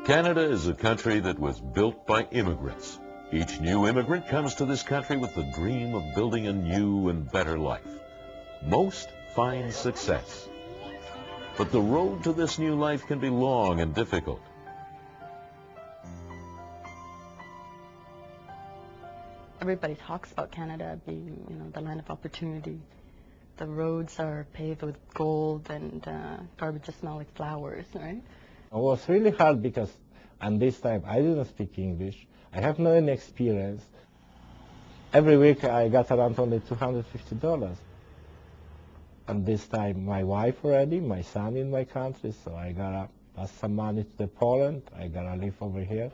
Canada is a country that was built by immigrants. Each new immigrant comes to this country with the dream of building a new and better life. Most find success. But the road to this new life can be long and difficult. Everybody talks about Canada being, the land of opportunity. The roads are paved with gold and garbages smell like flowers, right? It was really hard because, and this time I didn't speak English. I have no any experience. Every week I got around only $250. And this time my wife already, my son in my country, so I gotta pass some money to Poland. I gotta live over here.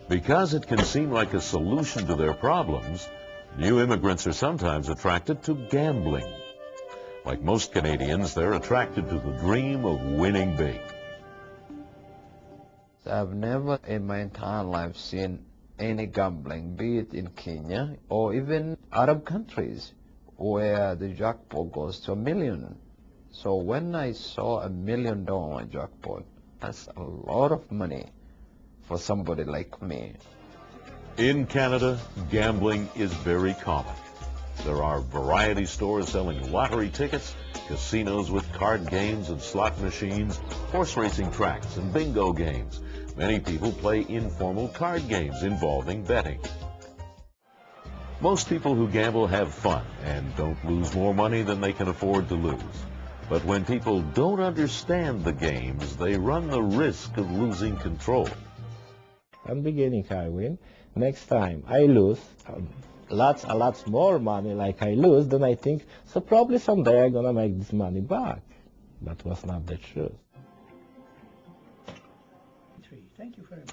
Because it can seem like a solution to their problems, new immigrants are sometimes attracted to gambling. Like most Canadians, they're attracted to the dream of winning big. I've never in my entire life seen any gambling, be it in Kenya or even Arab countries where the jackpot goes to $1 million. So when I saw $1 million jackpot, that's a lot of money for somebody like me. In Canada, gambling is very common. There are variety stores selling lottery tickets, casinos with card games and slot machines, horse racing tracks and bingo games. Many people play informal card games involving betting. Most people who gamble have fun and don't lose more money than they can afford to lose. But when people don't understand the games, they run the risk of losing control. I'm beginning I win. Next time I lose lots more money like I lose, then I think, so probably someday I'm gonna make this money back. That was not the truth.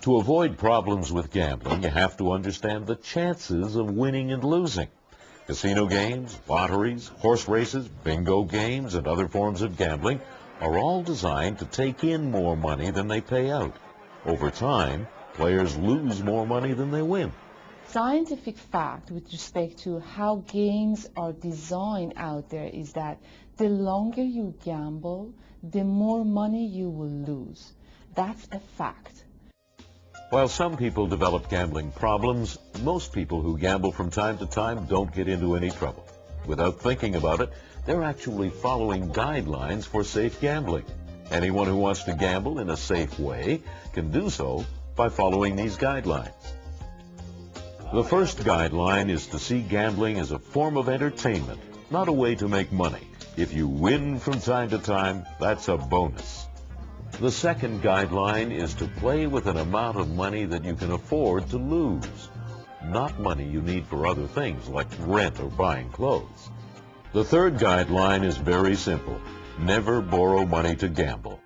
To avoid problems with gambling, you have to understand the chances of winning and losing. Casino games, lotteries, horse races, bingo games, and other forms of gambling are all designed to take in more money than they pay out. Over time, players lose more money than they win. Scientific fact with respect to how games are designed out there is that the longer you gamble, the more money you will lose. That's a fact. While some people develop gambling problems, most people who gamble from time to time don't get into any trouble. Without thinking about it, they're actually following guidelines for safe gambling. Anyone who wants to gamble in a safe way can do so by following these guidelines. The first guideline is to see gambling as a form of entertainment, not a way to make money. If you win from time to time, that's a bonus. The second guideline is to play with an amount of money that you can afford to lose, not money you need for other things like rent or buying clothes. The third guideline is very simple. Never borrow money to gamble.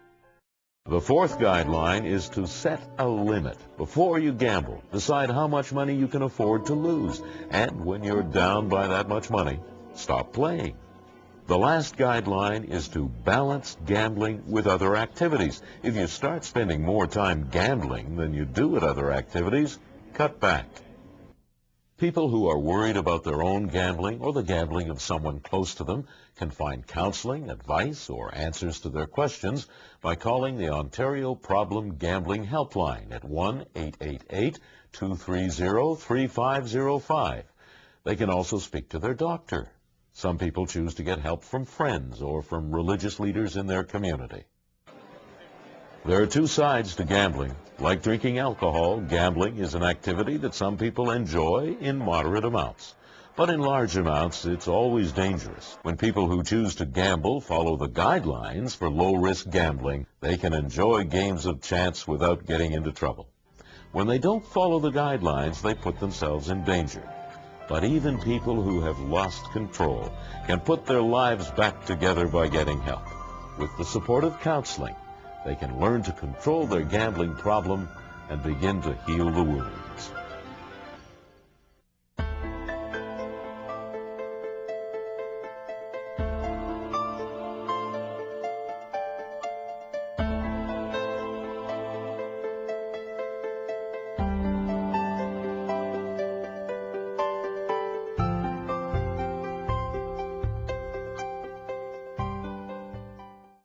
The fourth guideline is to set a limit. Before you gamble, decide how much money you can afford to lose. And when you're down by that much money, stop playing. The last guideline is to balance gambling with other activities. If you start spending more time gambling than you do at other activities, cut back. People who are worried about their own gambling or the gambling of someone close to them can find counseling, advice, or answers to their questions by calling the Ontario Problem Gambling Helpline at 1-888-230-3505. They can also speak to their doctor. Some people choose to get help from friends or from religious leaders in their community. There are two sides to gambling. Like drinking alcohol, gambling is an activity that some people enjoy in moderate amounts. But in large amounts, it's always dangerous. When people who choose to gamble follow the guidelines for low-risk gambling, they can enjoy games of chance without getting into trouble. When they don't follow the guidelines, they put themselves in danger. But even people who have lost control can put their lives back together by getting help. With the support of counseling, they can learn to control their gambling problem and begin to heal the wounds.